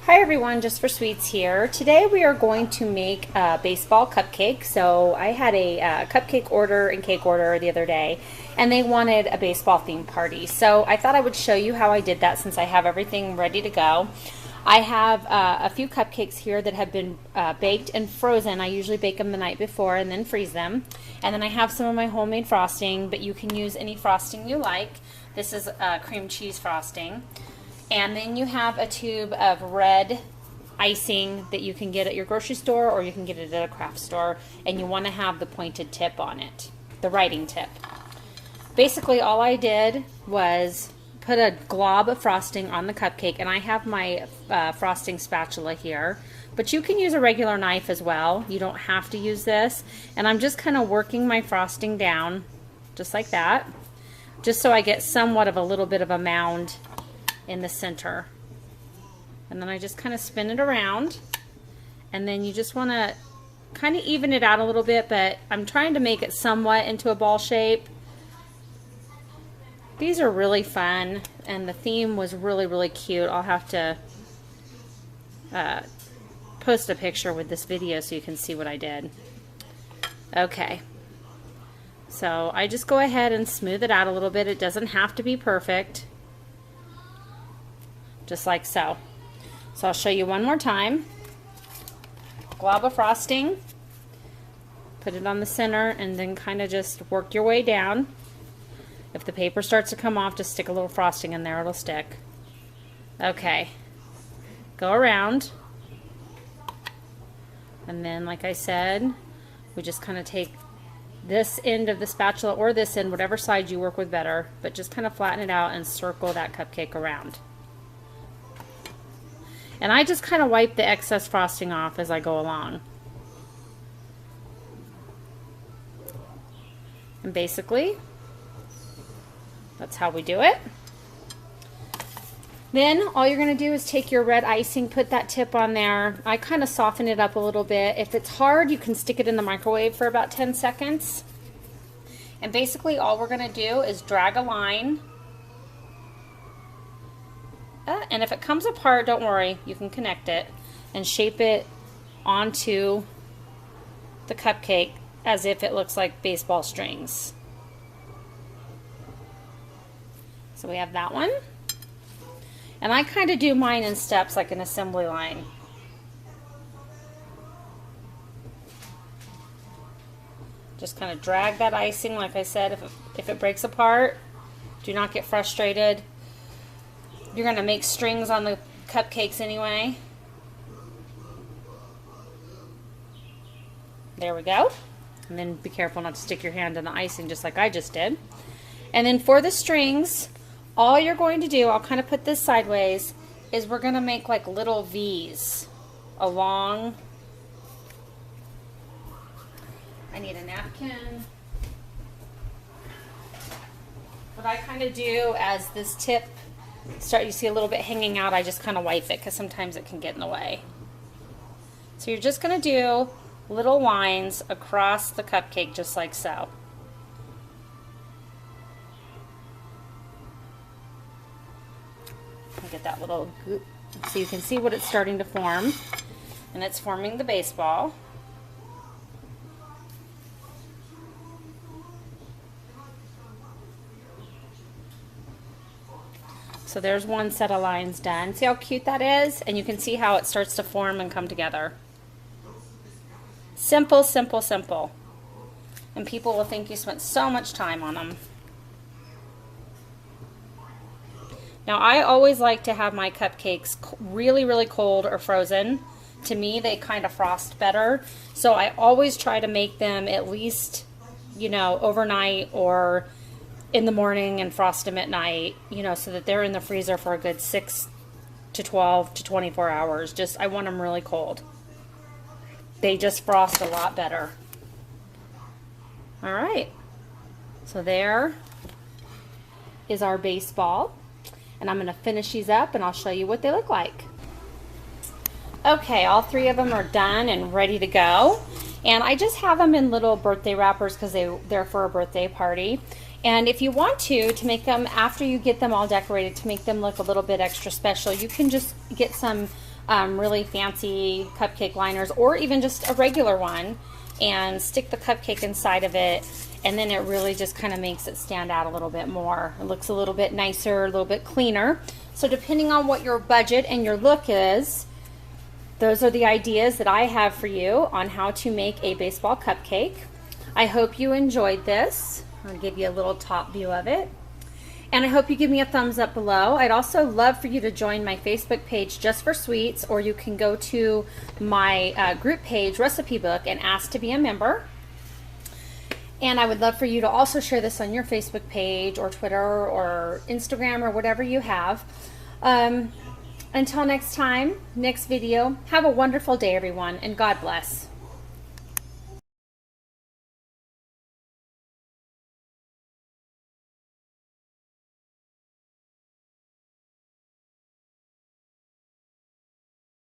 Hi everyone, Jus4Sweetz here. Today we are going to make a baseball cupcake. So I had a cupcake order and cake order the other day, and they wanted a baseball themed party. So I thought I would show you how I did that since I have everything ready to go. I have a few cupcakes here that have been baked and frozen. I usually bake them the night before and then freeze them. And then I have some of my homemade frosting, but you can use any frosting you like. This is cream cheese frosting. And then you have a tube of red icing that you can get at your grocery store, or you can get it at a craft store, and you want to have the pointed tip on it, the writing tip. Basically all I did was put a glob of frosting on the cupcake, and I have my frosting spatula here, but you can use a regular knife as well. You don't have to use this. And I'm just kind of working my frosting down just like that, just so I get somewhat of a little bit of a mound in the center. And then I just kind of spin it around, and then you just want to kind of even it out a little bit, but I'm trying to make it somewhat into a ball shape. These are really fun, and the theme was really cute. I'll have to post a picture with this video so you can see what I did. Okay, so I just go ahead and smooth it out a little bit. It doesn't have to be perfect. Just like so. So I'll show you one more time. Glob of frosting, put it on the center, and then kind of just work your way down. If the paper starts to come off, just stick a little frosting in there, it'll stick. Okay, go around, and then like I said, we just kind of take this end of the spatula, or this end, whatever side you work with better, but just kind of flatten it out and circle that cupcake around. And I just kind of wipe the excess frosting off as I go along. And basically, that's how we do it. Then all you're going to do is take your red icing, put that tip on there. I kind of soften it up a little bit. If it's hard, you can stick it in the microwave for about 10 seconds. And basically all we're going to do is drag a line. And if it comes apart, don't worry, you can connect it and shape it onto the cupcake as if it looks like baseball strings. So we have that one. And I kind of do mine in steps like an assembly line. Just kind of drag that icing, like I said. If it breaks apart, do not get frustrated. You're going to make strings on the cupcakes anyway. There we go. And then be careful not to stick your hand in the icing just like I just did. And then for the strings, all you're going to do, I'll kind of put this sideways, is we're going to make like little V's along. I need a napkin. What I kind of do as this tip you see a little bit hanging out, I just kind of wipe it because sometimes it can get in the way. So you're just going to do little lines across the cupcake just like so. I'll get that little goop so you can see what it's starting to form, and it's forming the baseball. So there's one set of lines done. See how cute that is? And you can see how it starts to form and come together. Simple, simple, simple. And people will think you spent so much time on them. Now I always like to have my cupcakes really cold or frozen. To me, they kind of frost better. So I always try to make them at least, you know, overnight or in the morning and frost them at night, you know, so that they're in the freezer for a good 6 to 12 to 24 hours. Just, I want them really cold. They just frost a lot better. All right. So there is our baseball. And I'm going to finish these up and I'll show you what they look like. Okay, all three of them are done and ready to go. And I just have them in little birthday wrappers because they're for a birthday party. And if you want to make them, after you get them all decorated, to make them look a little bit extra special, you can just get some really fancy cupcake liners, or even just a regular one, and stick the cupcake inside of it, and then it really just kind of makes it stand out a little bit more. It looks a little bit nicer, a little bit cleaner. So depending on what your budget and your look is, those are the ideas that I have for you on how to make a baseball cupcake. I hope you enjoyed this. I'll give you a little top view of it. And I hope you give me a thumbs up below. I'd also love for you to join my Facebook page, Jus4Sweetz, or you can go to my group page, Recipe Book, and ask to be a member. And I would love for you to also share this on your Facebook page or Twitter or Instagram or whatever you have. Until next time, next video, have a wonderful day, everyone, and God bless.